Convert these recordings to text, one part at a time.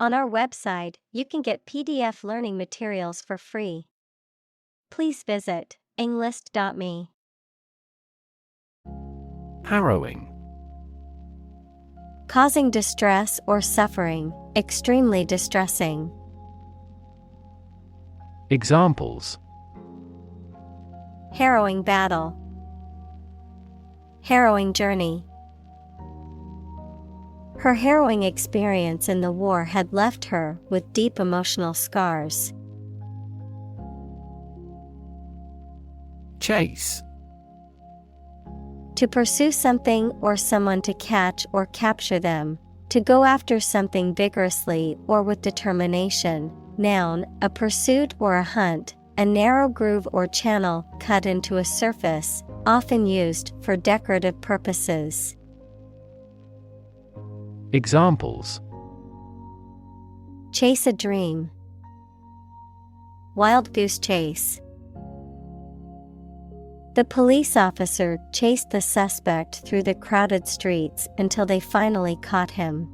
On our website, you can get PDF learning materials for free. Please visit englist.me. Harrowing. Causing distress or suffering, extremely distressing. Examples: Harrowing battle. Harrowing journey. Her harrowing experience in the war had left her with deep emotional scars. Chase. To pursue something or someone, to catch or capture them. To go after something vigorously or with determination. Noun, a pursuit or a hunt, a narrow groove or channel cut into a surface, often used for decorative purposes. Examples: Chase a dream. Wild goose chase. The police officer chased the suspect through the crowded streets until they finally caught him.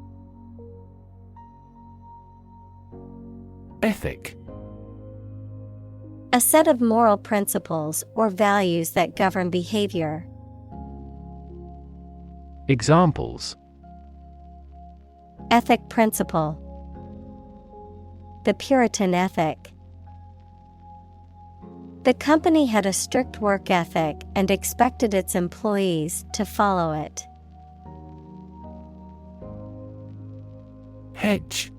Ethic. A set of moral principles or values that govern behavior. Examples: Ethic principle. The Puritan ethic. The company had a strict work ethic and expected its employees to follow it. Hedge.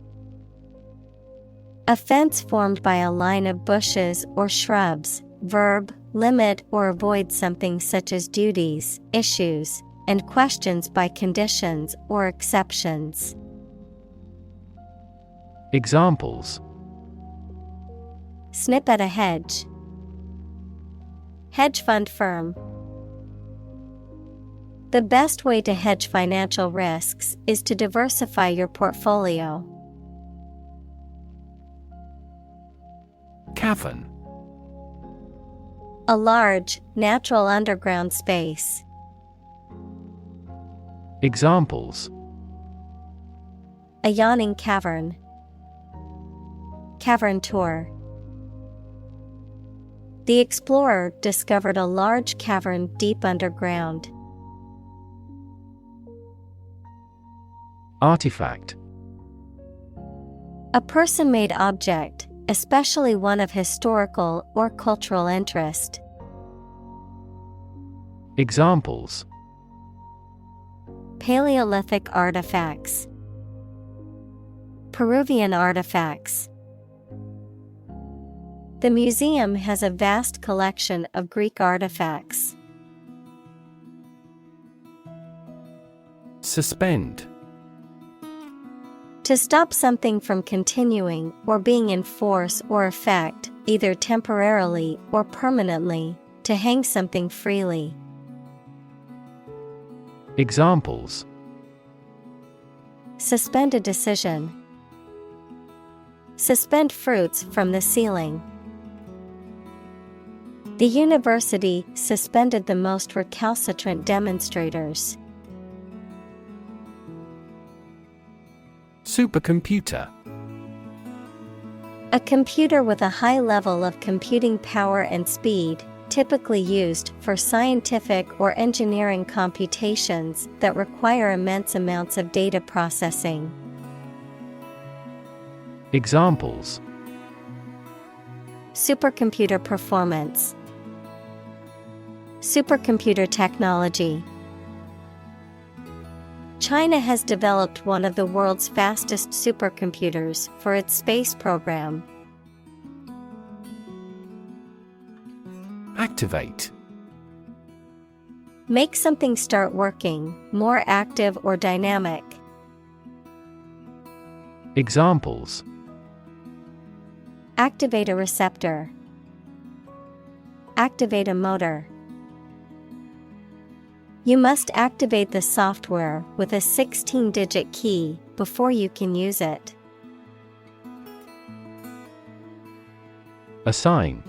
A fence formed by a line of bushes or shrubs. Verb, limit or avoid something such as duties, issues, and questions by conditions or exceptions. Examples: Snip at a hedge. Hedge fund firm. The best way to hedge financial risks is to diversify your portfolio. Cavern. A large, natural underground space. Examples: A yawning cavern. Cavern tour. The explorer discovered a large cavern deep underground. Artifact. A person-made object, especially one of historical or cultural interest. Examples: Paleolithic artifacts. Peruvian artifacts. The museum has a vast collection of Greek artifacts. Suspend. To stop something from continuing or being in force or effect, either temporarily or permanently, to hang something freely. Examples: Suspend a decision. Suspend fruits from the ceiling. The university suspended the most recalcitrant demonstrators. Supercomputer. A computer with a high level of computing power and speed, typically used for scientific or engineering computations that require immense amounts of data processing. Examples: Supercomputer performance. Supercomputer technology. China has developed one of the world's fastest supercomputers for its space program. Activate. Make something start working, more active or dynamic. Examples: Activate a receptor. Activate a motor. You must activate the software with a 16-digit key before you can use it. Assign.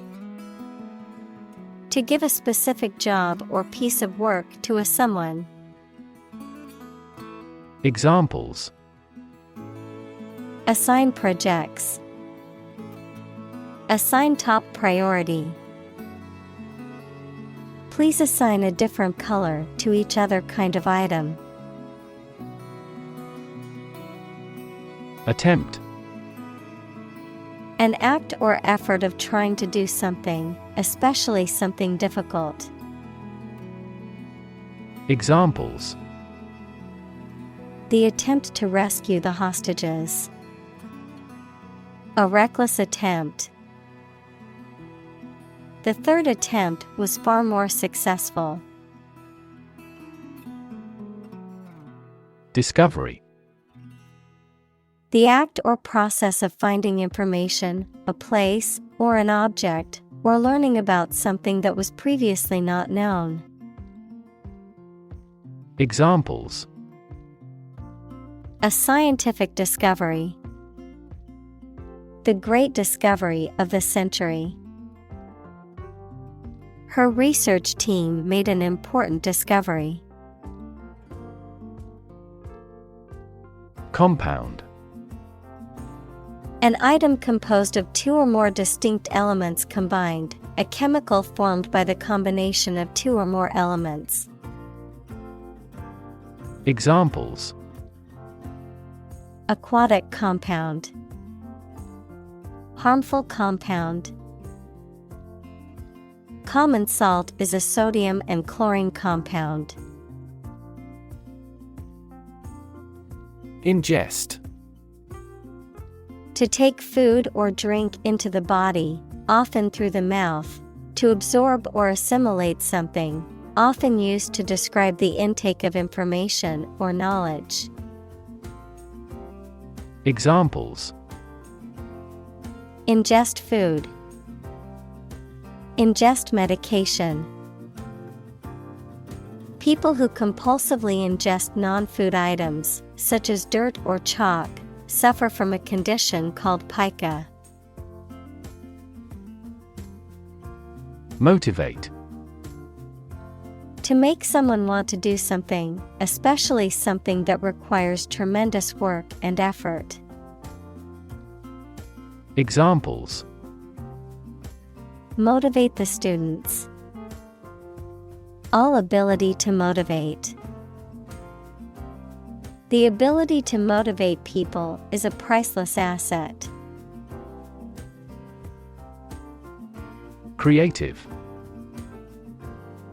To give a specific job or piece of work to a someone. Examples: Assign projects. Assign top priority. Please assign a different color to each other kind of item. Attempt. An act or effort of trying to do something, especially something difficult. Examples: The attempt to rescue the hostages. A reckless attempt. The third attempt was far more successful. Discovery. The act or process of finding information, a place, or an object, or learning about something that was previously not known. Examples: A scientific discovery. The great discovery of the century. Her research team made an important discovery. Compound. An item composed of two or more distinct elements combined, a chemical formed by the combination of two or more elements. Examples: Aquatic compound. Harmful compound. Common salt is a sodium and chlorine compound. Ingest. To take food or drink into the body, often through the mouth, to absorb or assimilate something, often used to describe the intake of information or knowledge. Examples: Ingest food. Ingest medication. People who compulsively ingest non-food items, such as dirt or chalk, suffer from a condition called pica. Motivate. To make someone want to do something, especially something that requires tremendous work and effort. Examples: Motivate the students. All ability to motivate. The ability to motivate people is a priceless asset. Creative.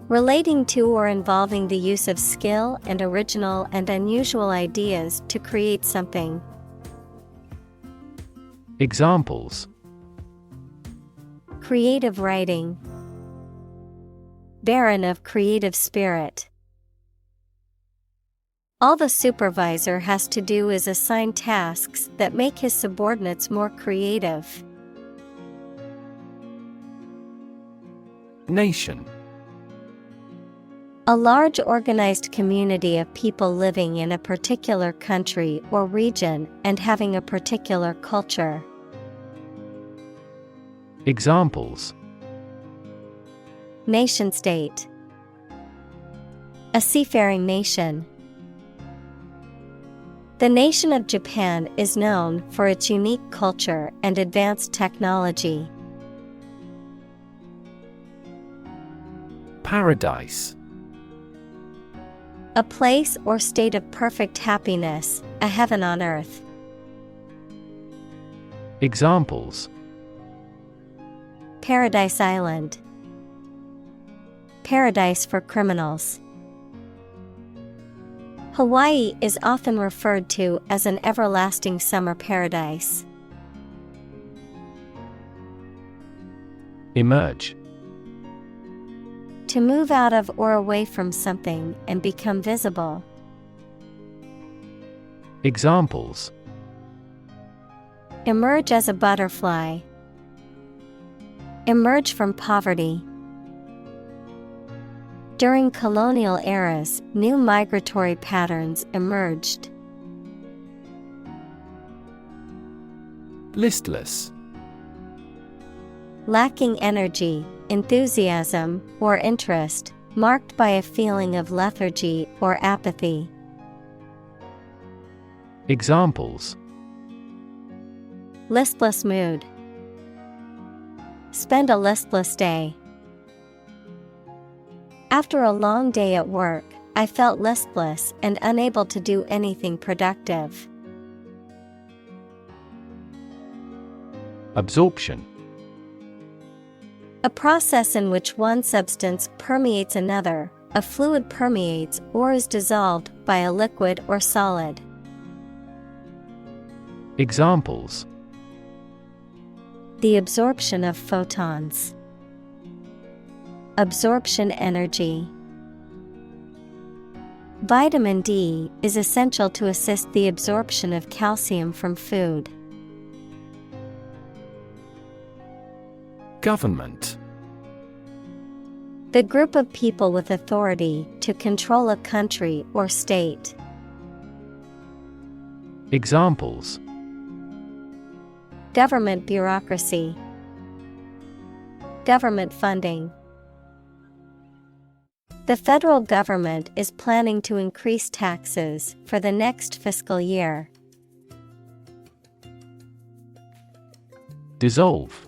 Relating to or involving the use of skill and original and unusual ideas to create something. Examples: Creative writing. Barren of creative spirit. All the supervisor has to do is assign tasks that make his subordinates more creative. Nation. A large organized community of people living in a particular country or region and having a particular culture. Examples: Nation-state. A seafaring nation. The nation of Japan is known for its unique culture and advanced technology. Paradise. A place or state of perfect happiness, a heaven on earth. Examples: Paradise Island. Paradise for criminals. Hawaii is often referred to as an everlasting summer paradise. Emerge. To move out of or away from something and become visible. Examples: Emerge as a butterfly. Emerge from poverty. During colonial eras, new migratory patterns emerged. Listless. Lacking energy, enthusiasm, or interest, marked by a feeling of lethargy or apathy. Examples: Listless mood. Spend a listless day. After a long day at work, I felt listless and unable to do anything productive. Absorption. A process in which one substance permeates another. A fluid permeates or is dissolved by a liquid or solid. Examples: The absorption of photons. Absorption energy. Vitamin D is essential to assist the absorption of calcium from food. Government. The group of people with authority to control a country or state. Examples: Government bureaucracy. Government funding. The federal government is planning to increase taxes for the next fiscal year. Dissolve.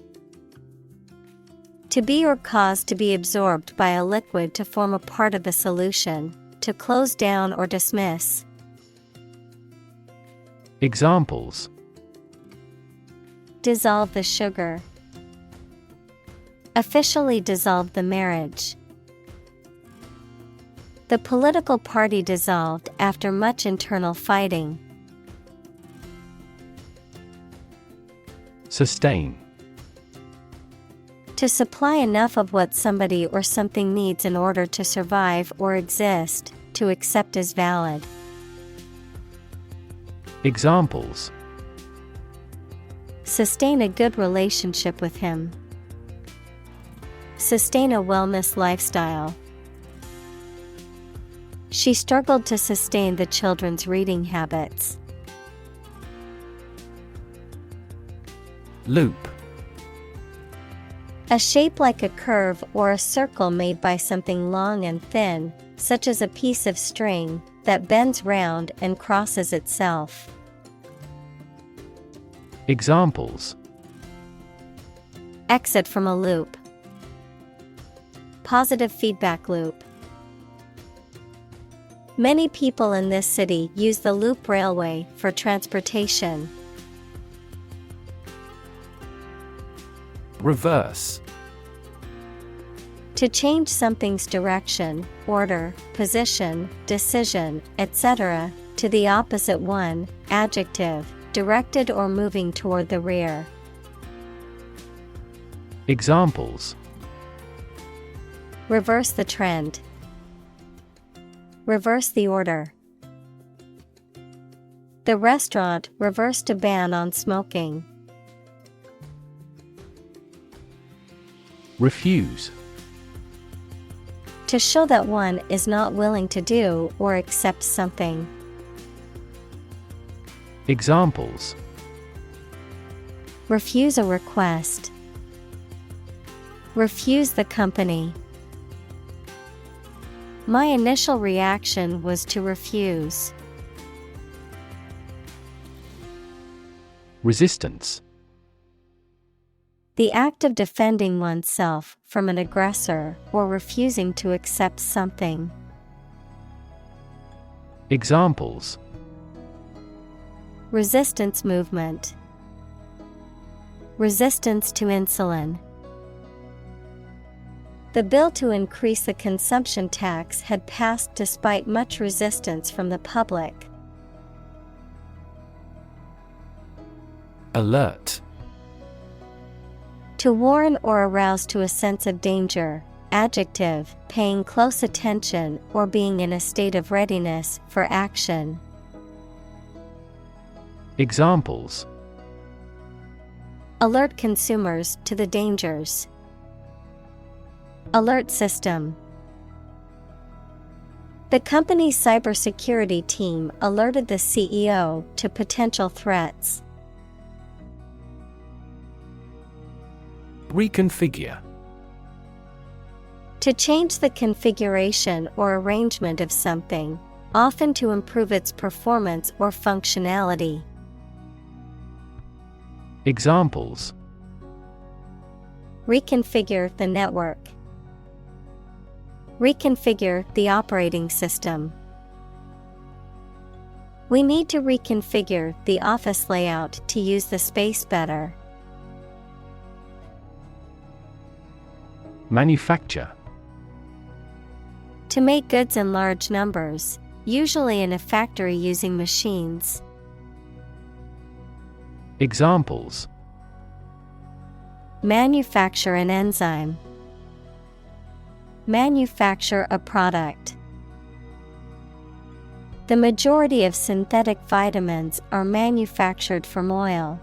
To be or cause to be absorbed by a liquid to form a part of a solution, to close down or dismiss. Examples: Dissolve the sugar. Officially dissolve the marriage. The political party dissolved after much internal fighting. Sustain. To supply enough of what somebody or something needs in order to survive or exist, to accept as valid. Examples: Sustain a good relationship with him. Sustain a wellness lifestyle. She struggled to sustain the children's reading habits. Loop. A shape like a curve or a circle made by something long and thin, such as a piece of string, that bends round and crosses itself. Examples: Exit from a loop. Positive feedback loop. Many people in this city use the loop railway for transportation. Reverse. To change something's direction, order, position, decision, etc., to the opposite one, adjective, directed or moving toward the rear. Examples: Reverse the trend. Reverse the order. The restaurant reversed a ban on smoking. Refuse. To show that one is not willing to do or accept something. Examples: Refuse a request. Refuse the company. My initial reaction was to refuse. Resistance. The act of defending oneself from an aggressor or refusing to accept something. Examples: Resistance movement. Resistance to insulin. The bill to increase the consumption tax had passed despite much resistance from the public. Alert. To warn or arouse to a sense of danger. Adjective, paying close attention or being in a state of readiness for action. Examples: Alert consumers to the dangers. Alert system. The company's cybersecurity team alerted the CEO to potential threats. Reconfigure. To change the configuration or arrangement of something, often to improve its performance or functionality. Examples: reconfigure the network, reconfigure the operating system. We need to reconfigure the office layout to use the space better. Manufacture. To make goods in large numbers, usually in a factory using machines. Examples: manufacture an enzyme, manufacture a product. The majority of synthetic vitamins are manufactured from oil.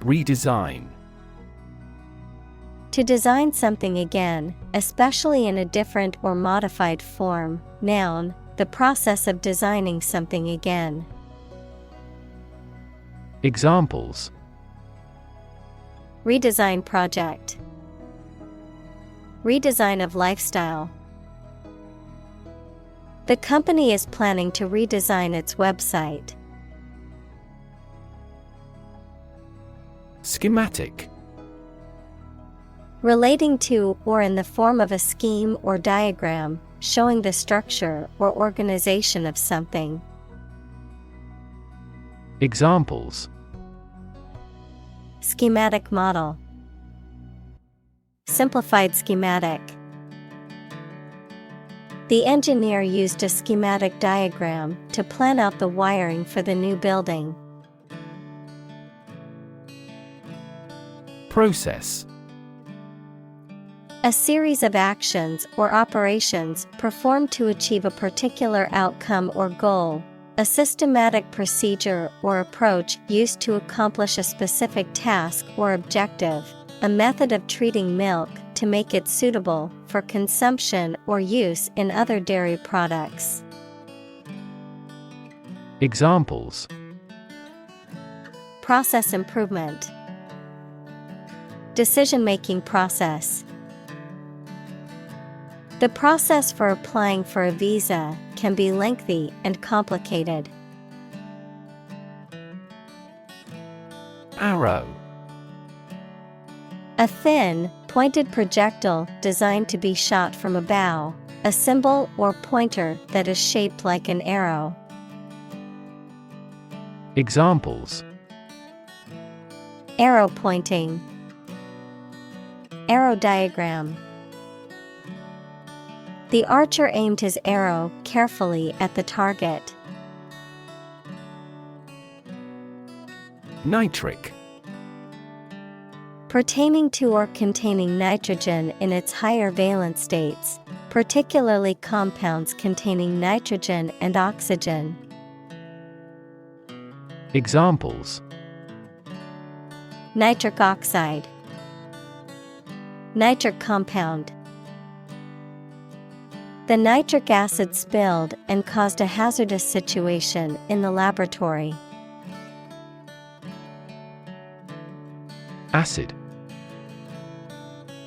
Redesign. To design something again, especially in a different or modified form. Noun, the process of designing something again. Examples: redesign project, redesign of lifestyle. The company is planning to redesign its website. Schematic. Relating to or in the form of a scheme or diagram, showing the structure or organization of something. Examples: schematic model, simplified schematic. The engineer used a schematic diagram to plan out the wiring for the new building. Process. A series of actions or operations performed to achieve a particular outcome or goal. A systematic procedure or approach used to accomplish a specific task or objective. A method of treating milk to make it suitable for consumption or use in other dairy products. Examples: process improvement, decision-making process. The process for applying for a visa can be lengthy and complicated. Arrow. A thin, pointed projectile designed to be shot from a bow, a symbol or pointer that is shaped like an arrow. Examples: arrow pointing, arrow diagram. The archer aimed his arrow carefully at the target. Nitric. Pertaining to or containing nitrogen in its higher valence states, particularly compounds containing nitrogen and oxygen. Examples: nitric oxide, nitric compound. The nitric acid spilled and caused a hazardous situation in the laboratory. Acid.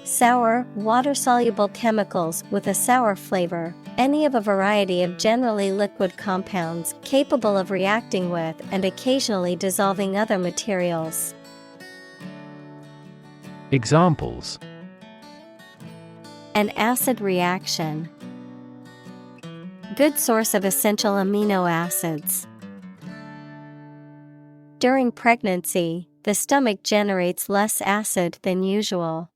Sour, water-soluble chemicals with a sour flavor, any of a variety of generally liquid compounds capable of reacting with and occasionally dissolving other materials. Examples: an acid reaction, good source of essential amino acids. During pregnancy, the stomach generates less acid than usual.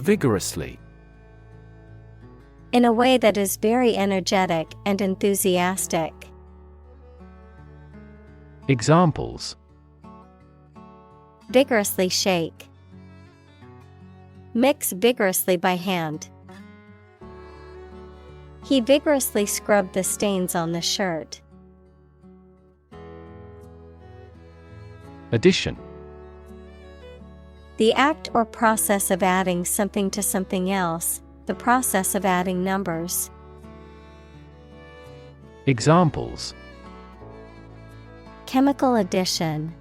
Vigorously. In a way that is very energetic and enthusiastic. Examples: vigorously shake, mix vigorously by hand. He vigorously scrubbed the stains on the shirt. Addition. The act or process of adding something to something else, the process of adding numbers. Examples: chemical addition,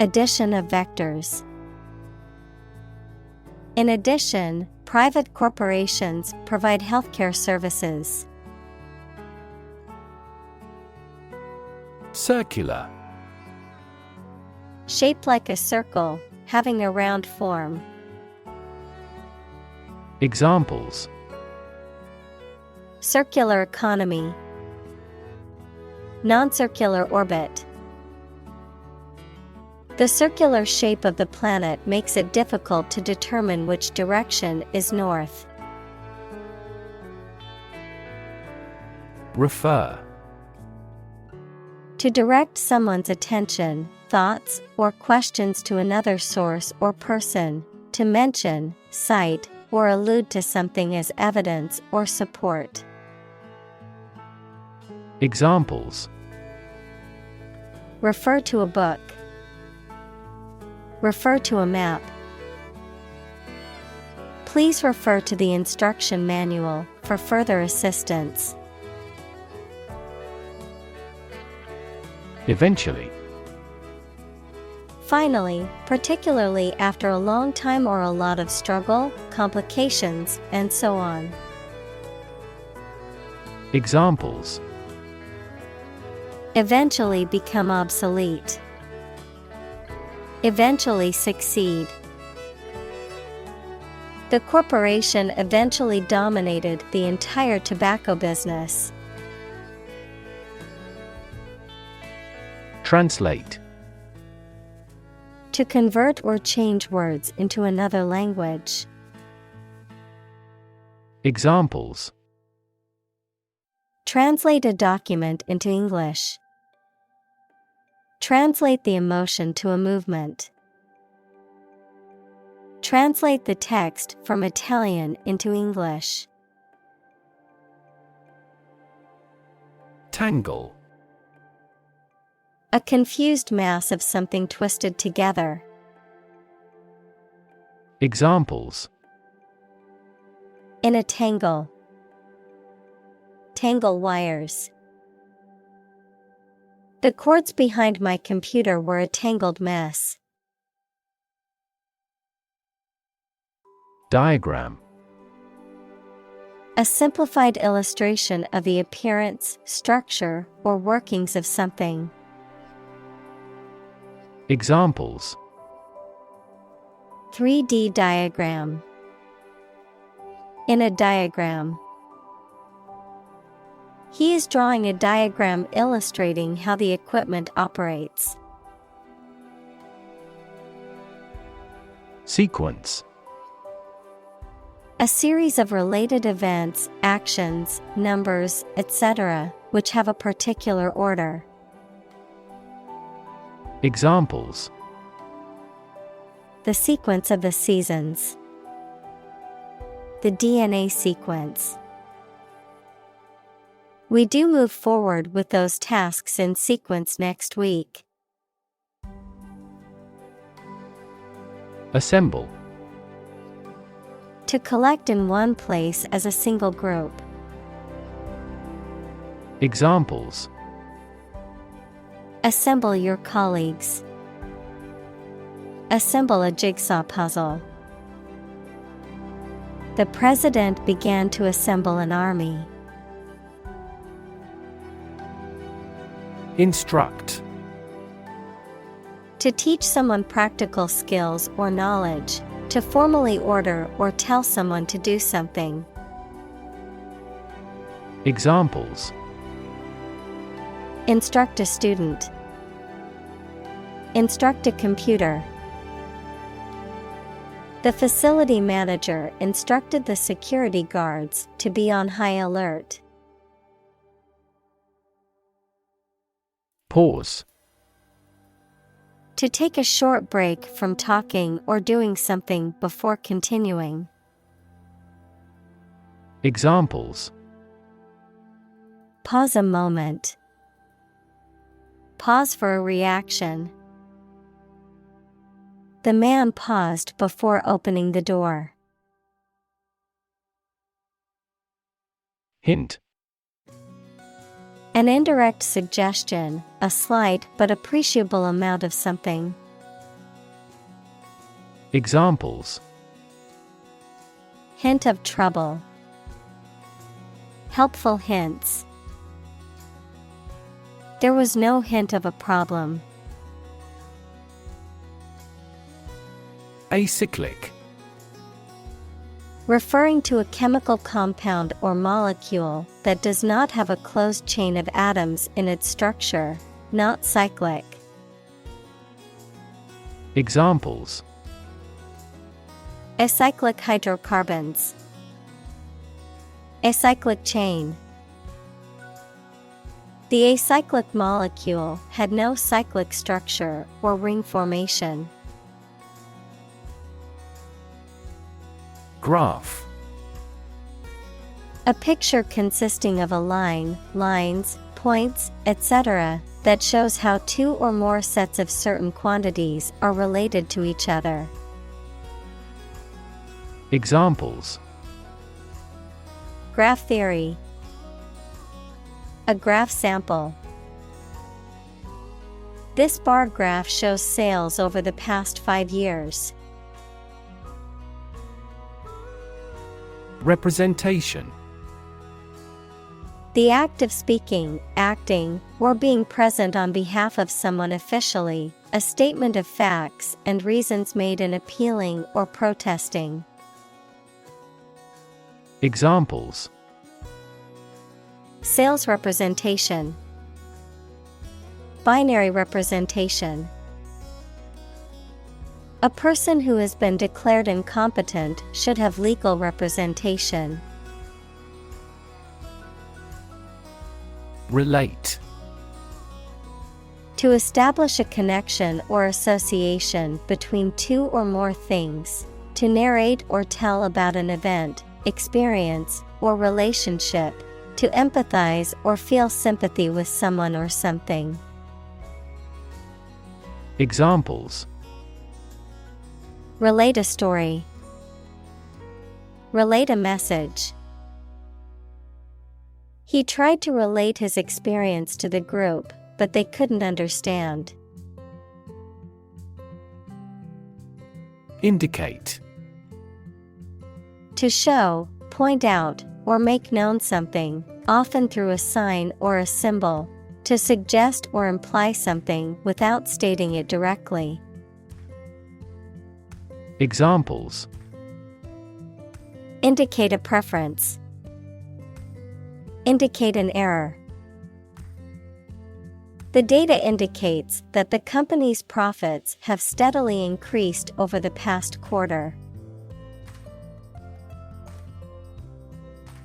addition of vectors. In addition, private corporations provide healthcare services. Circular. Shaped like a circle, having a round form. Examples: Circular economy. Non-circular orbit. The circular shape of the planet makes it difficult to determine which direction is north. Refer. To direct someone's attention, thoughts, or questions to another source or person, to mention, cite, or allude to something as evidence or support. Examples: Refer to a book. Refer to a map. Please refer to the instruction manual for further assistance. Eventually. Finally, particularly after a long time or a lot of struggle, complications, and so on. Examples: Eventually become obsolete. Eventually succeed. The corporation eventually dominated the entire tobacco business. Translate. To convert or change words into another language. Examples: Translate a document into English. Translate the emotion to a movement. Translate the text from Italian into English. Tangle. A confused mass of something twisted together. Examples: In a tangle. Tangle wires. The cords behind my computer were a tangled mess. Diagram. A simplified illustration of the appearance, structure, or workings of something. Examples: 3D diagram. In a diagram. He is drawing a diagram illustrating how the equipment operates. Sequence. A series of related events, actions, numbers, etc., which have a particular order. Examples: The sequence of the seasons. The DNA sequence. We do move forward with those tasks in sequence next week. Assemble. To collect in one place as a single group. Examples: Assemble your colleagues. Assemble a jigsaw puzzle. The president began to assemble an army. Instruct. To teach someone practical skills or knowledge. To formally order or tell someone to do something. Examples: Instruct a student. Instruct a computer. The facility manager instructed the security guards to be on high alert. Pause. To take a short break from talking or doing something before continuing. Examples: Pause a moment. Pause for a reaction. The man paused before opening the door. Hint. An indirect suggestion, a slight but appreciable amount of something. Examples: Hint of trouble. Helpful hints. There was no hint of a problem. Acyclic. Referring to a chemical compound or molecule that does not have a closed chain of atoms in its structure, not cyclic. Examples: Acyclic hydrocarbons. Acyclic chain. The acyclic molecule had no cyclic structure or ring formation. Graph. A picture consisting of a line, lines, points, etc., that shows how two or more sets of certain quantities are related to each other. Examples: Graph theory. A graph sample. This bar graph shows sales over the past 5 years. Representation. The act of speaking, acting, or being present on behalf of someone officially, a statement of facts and reasons made in appealing or protesting. Examples: Sales representation. Binary representation. A person who has been declared incompetent should have legal representation. Relate. To establish a connection or association between two or more things, to narrate or tell about an event, experience, or relationship, to empathize or feel sympathy with someone or something. Examples: Relate a story. Relate a message. He tried to relate his experience to the group, but they couldn't understand. Indicate. To show, point out, or make known something, often through a sign or a symbol, to suggest or imply something without stating it directly. Examples: Indicate a preference. Indicate an error. The data indicates that the company's profits have steadily increased over the past quarter.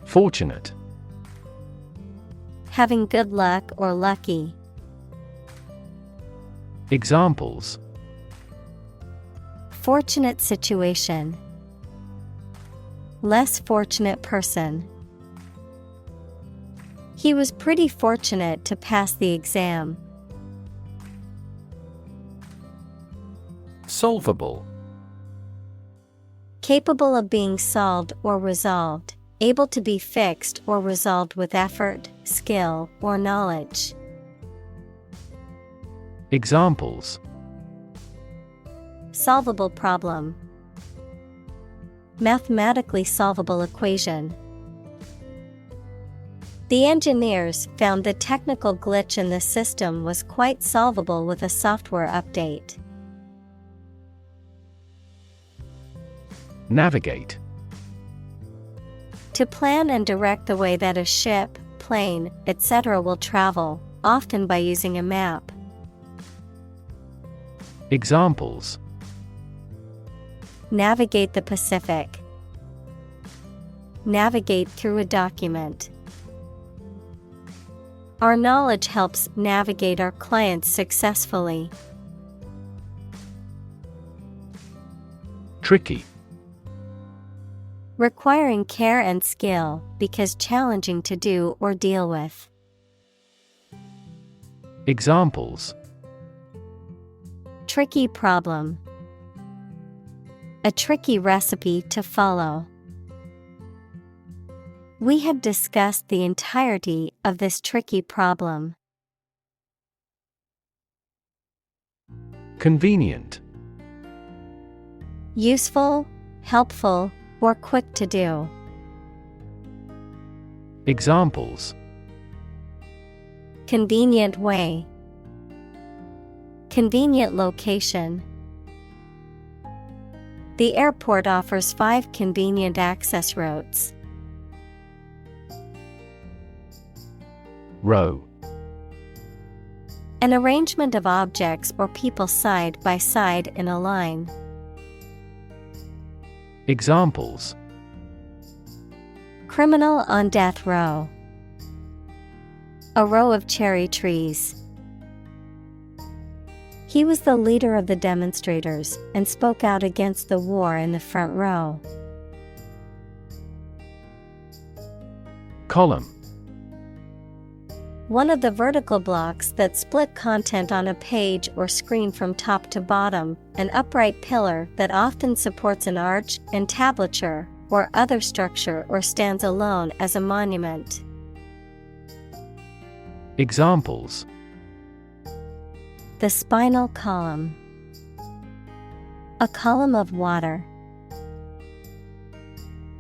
Fortunate. Having good luck or lucky. Examples: Fortunate situation. Less fortunate person. He was pretty fortunate to pass the exam. Solvable. Capable of being solved or resolved, able to be fixed or resolved with effort, skill, or knowledge. Examples: Solvable problem. Mathematically solvable equation. The engineers found the technical glitch in the system was quite solvable with a software update. Navigate. To plan and direct the way that a ship, plane, etc. will travel, often by using a map. Examples: Navigate the Pacific. Navigate through a document. Our knowledge helps navigate our clients successfully. Tricky. Requiring care and skill because challenging to do or deal with. Examples: Tricky problem. A tricky recipe to follow. We have discussed the entirety of this tricky problem. Convenient. Useful, helpful, or quick to do. Convenient way. Convenient location. The airport offers 5 convenient access routes. Row. An arrangement of objects or people side by side in a line. Examples: Criminal on death row. A row of cherry trees. He was the leader of the demonstrators and spoke out against the war in the front row. Column. One of the vertical blocks that split content on a page or screen from top to bottom, an upright pillar that often supports an arch, entablature, or other structure or stands alone as a monument. Examples: The spinal column. A column of water.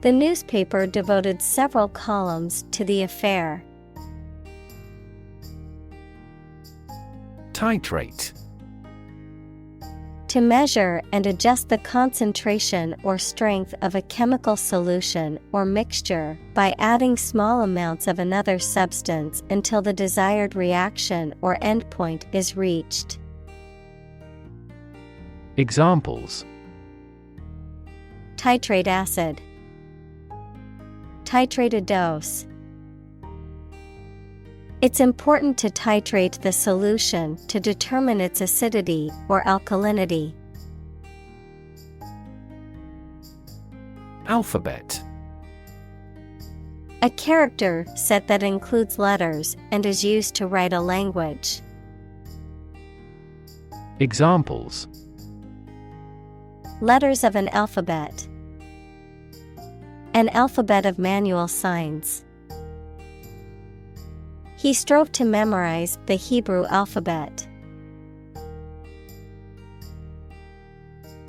The newspaper devoted several columns to the affair. Titrate. To measure and adjust the concentration or strength of a chemical solution or mixture by adding small amounts of another substance until the desired reaction or endpoint is reached. Examples: Titrate acid. Titrate a dose. It's important to titrate the solution to determine its acidity or alkalinity. Alphabet. A character set that includes letters and is used to write a language. Examples: Letters of an alphabet. An alphabet of manual signs. He strove to memorize the Hebrew alphabet.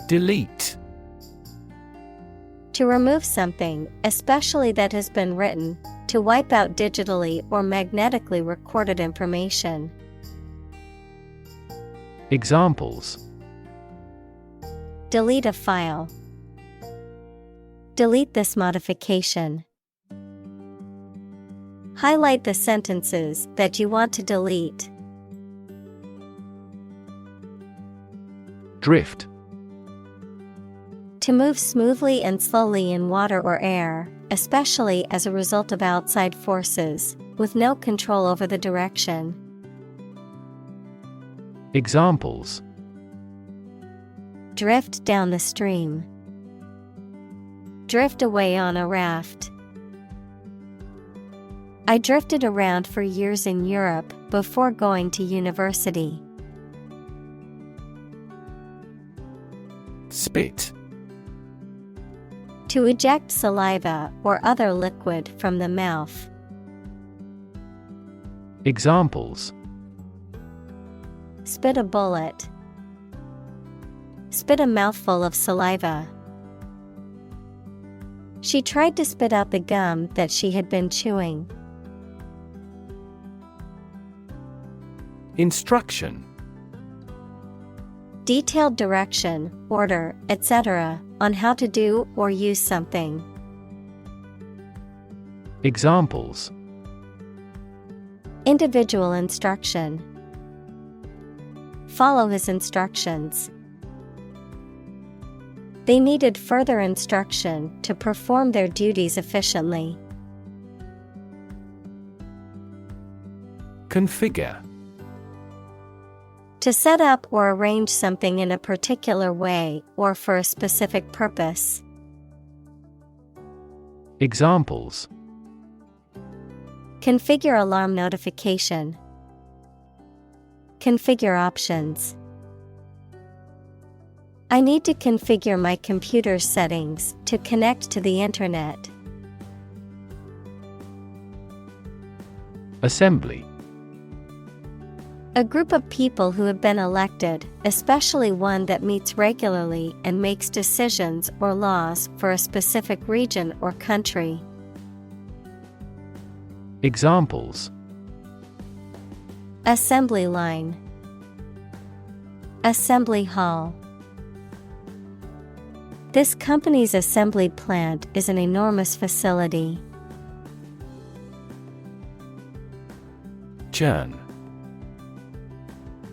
Delete. To remove something, especially that has been written, to wipe out digitally or magnetically recorded information. Examples: Delete a file. Delete this modification. Highlight the sentences that you want to delete. Drift. To move smoothly and slowly in water or air, especially as a result of outside forces, with no control over the direction. Examples: Drift down the stream. Drift away on a raft. I drifted around for years in Europe before going to university. Spit. To eject saliva or other liquid from the mouth. Examples: Spit a bullet. Spit a mouthful of saliva. She tried to spit out the gum that she had been chewing. Instruction. Detailed direction, order, etc. on how to do or use something. Examples: Individual instruction. Follow his instructions. They needed further instruction to perform their duties efficiently. Configure. To set up or arrange something in a particular way or for a specific purpose. Examples: Configure alarm notification. Configure options. I need to configure my computer settings to connect to the internet. Assembly. A group of people who have been elected, especially one that meets regularly and makes decisions or laws for a specific region or country. Examples: Assembly line. Assembly hall. This company's assembly plant is an enormous facility. Churn.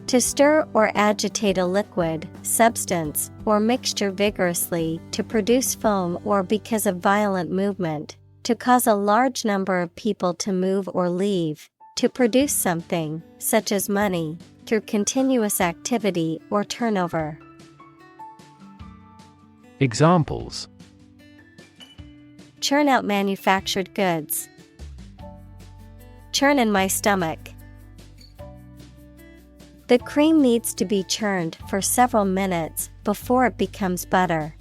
To stir or agitate a liquid, substance, or mixture vigorously to produce foam or because of violent movement, to cause a large number of people to move or leave, to produce something, such as money, through continuous activity or turnover. Examples: Churn out manufactured goods. Churn in my stomach. The cream needs to be churned for several minutes before it becomes butter.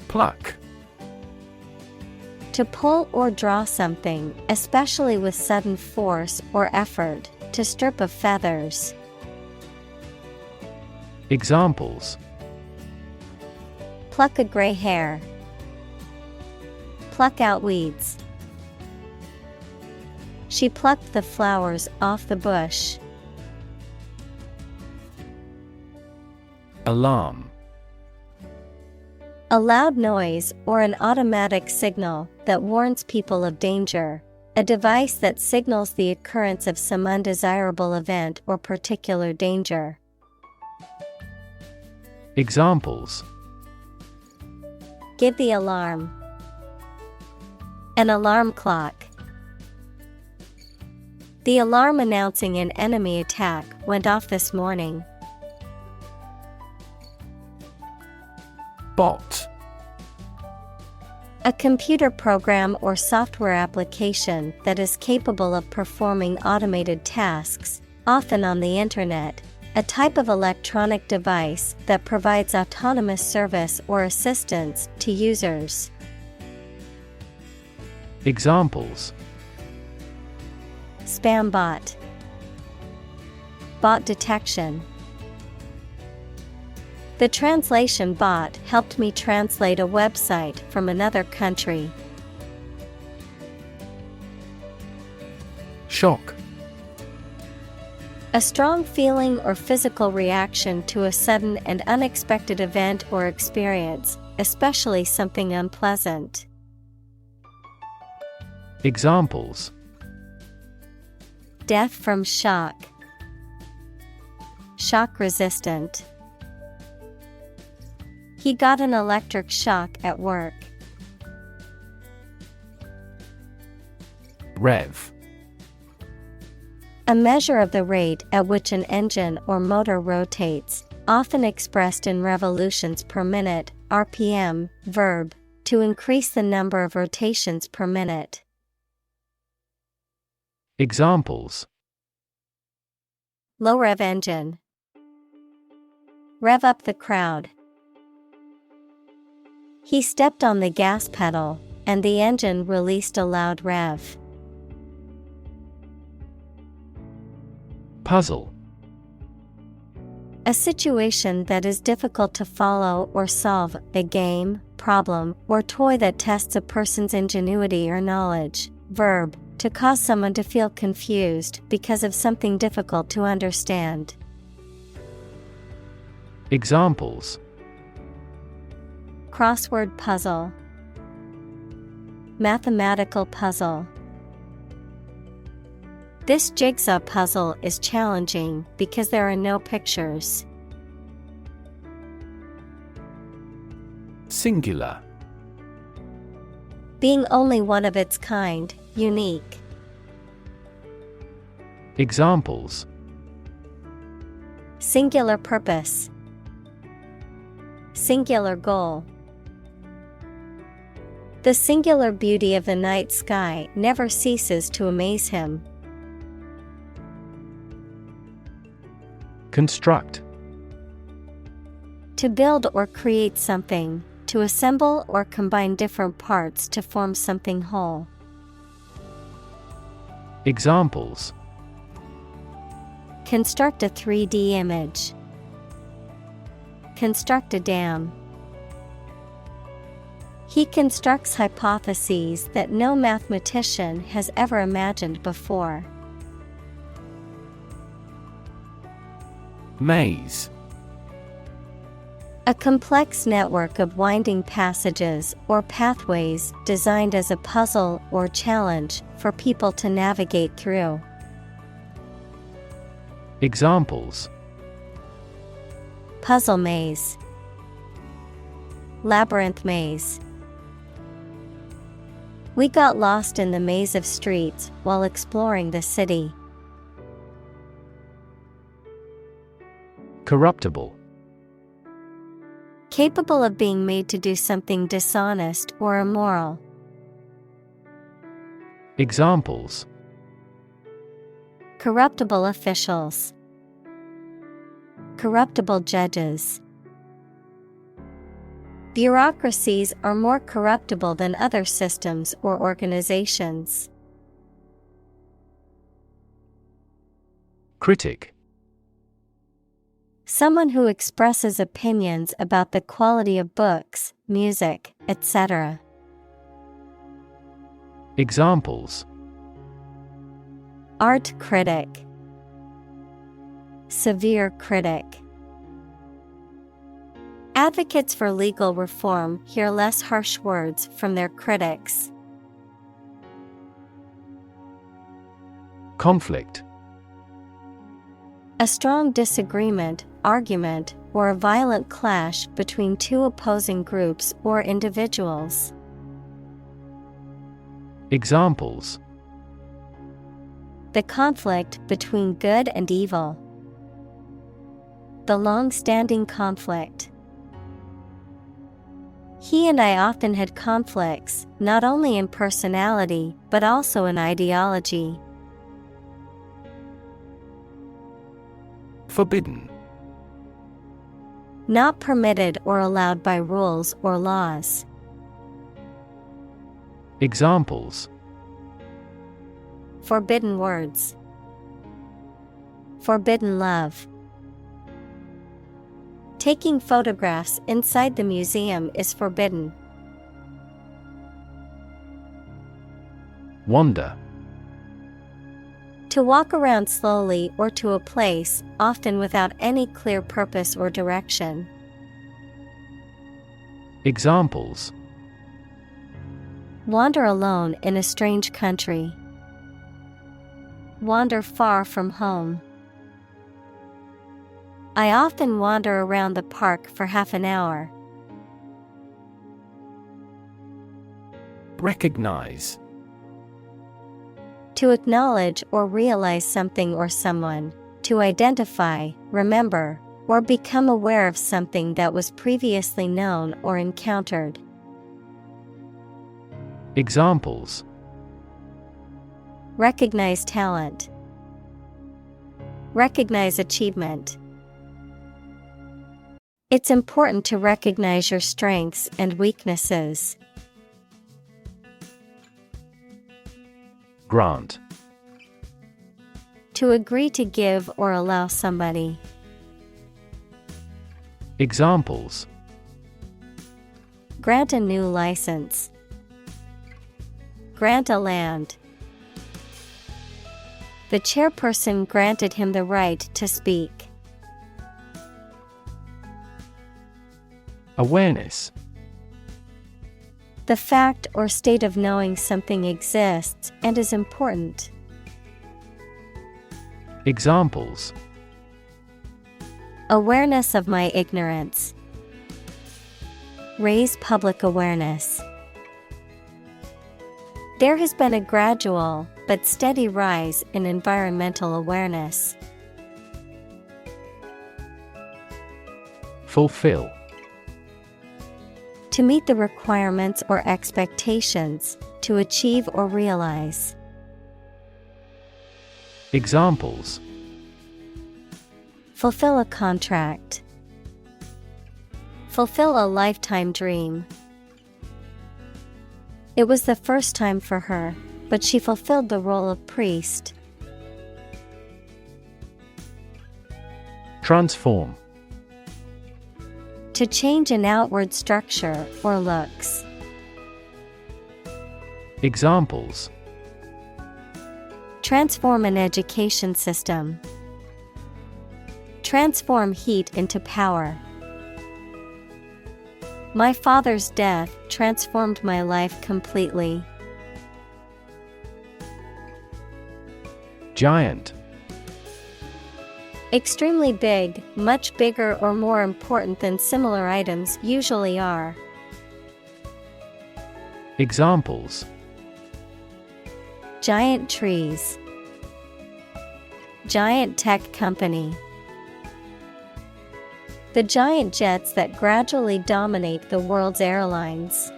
Pluck. To pull or draw something, especially with sudden force or effort, to strip of feathers. Examples: Pluck a gray hair. Pluck out weeds. She plucked the flowers off the bush. Alarm. A loud noise or an automatic signal that warns people of danger. A device that signals the occurrence of some undesirable event or particular danger. Examples: Give the alarm. An alarm clock. The alarm announcing an enemy attack went off this morning. Bot. A computer program or software application that is capable of performing automated tasks, often on the internet. A type of electronic device that provides autonomous service or assistance to users. Examples: Spam bot. Bot detection. The translation bot helped me translate a website from another country. Shock. A strong feeling or physical reaction to a sudden and unexpected event or experience, especially something unpleasant. Examples: Death from shock. Shock resistant. He got an electric shock at work. Rev. A measure of the rate at which an engine or motor rotates, often expressed in revolutions per minute, RPM, verb, to increase the number of rotations per minute. Examples: Low rev engine. Rev up the crowd. He stepped on the gas pedal, and the engine released a loud rev. Puzzle. A situation that is difficult to follow or solve, a game, problem, or toy that tests a person's ingenuity or knowledge. Verb, to cause someone to feel confused because of something difficult to understand. Examples: Crossword puzzle. Mathematical puzzle. This jigsaw puzzle is challenging because there are no pictures. Singular. Being only one of its kind, unique. Examples: Singular purpose. Singular goal. The singular beauty of the night sky never ceases to amaze him. Construct. To build or create something, to assemble or combine different parts to form something whole. Examples: Construct a 3D image. Construct a dam. He constructs hypotheses that no mathematician has ever imagined before. Maze. A complex network of winding passages or pathways designed as a puzzle or challenge for people to navigate through. Examples: Puzzle maze, labyrinth maze. We got lost in the maze of streets while exploring the city. Corruptible. Capable of being made to do something dishonest or immoral. Examples: Corruptible officials, corruptible judges. Bureaucracies are more corruptible than other systems or organizations. Critic. Someone who expresses opinions about the quality of books, music, etc. Examples: Art critic, severe critic. Advocates for legal reform hear less harsh words from their critics. Conflict. A strong disagreement, argument, or a violent clash between two opposing groups or individuals. Examples: The conflict between good and evil. The long-standing conflict. He and I often had conflicts, not only in personality, but also in ideology. Forbidden. Not permitted or allowed by rules or laws. Examples: Forbidden words. Forbidden love. Taking photographs inside the museum is forbidden. Wander. To walk around slowly or to a place, often without any clear purpose or direction. Examples: Wander alone in a strange country. Wander far from home. I often wander around the park for half an hour. Recognize. To acknowledge or realize something or someone, to identify, remember, or become aware of something that was previously known or encountered. Examples: Recognize talent. Recognize achievement. It's important to recognize your strengths and weaknesses. Grant. To agree to give or allow somebody. Examples: Grant a new license. Grant a land. The chairperson granted him the right to speak. Awareness. The fact or state of knowing something exists and is important. Examples: Awareness of my ignorance. Raise public awareness. There has been a gradual but steady rise in environmental awareness. Fulfill. To meet the requirements or expectations, to achieve or realize. Examples: Fulfill a contract. Fulfill a lifetime dream. It was the first time for her, but she fulfilled the role of priest. Transform. To change an outward structure or looks. Examples: transform an education system. Transform heat into power. My father's death transformed my life completely. Giant. Extremely big, much bigger or more important than similar items usually are. Examples: giant trees. Giant tech company. The giant jets that gradually dominate the world's airlines.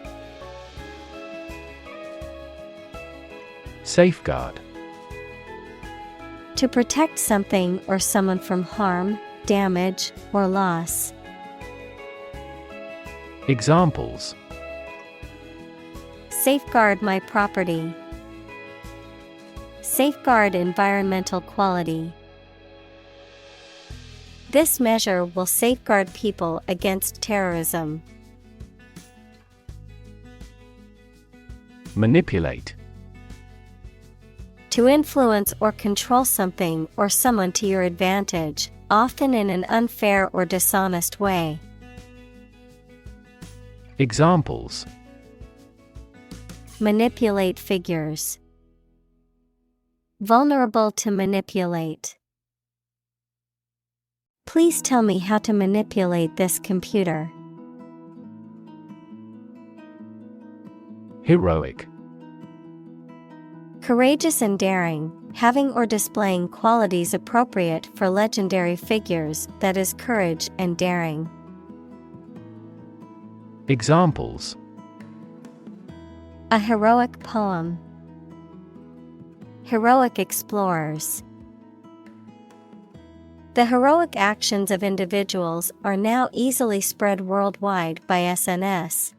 Safeguard. To protect something or someone from harm, damage, or loss. Examples: safeguard my property. Safeguard environmental quality. This measure will safeguard people against terrorism. Manipulate. To influence or control something or someone to your advantage, often in an unfair or dishonest way. Examples: manipulate figures. Vulnerable to manipulate. Please tell me how to manipulate this computer. Heroic. Courageous and daring, having or displaying qualities appropriate for legendary figures, that is, courage and daring. Examples: a heroic poem. Heroic explorers. The heroic actions of individuals are now easily spread worldwide by SNS.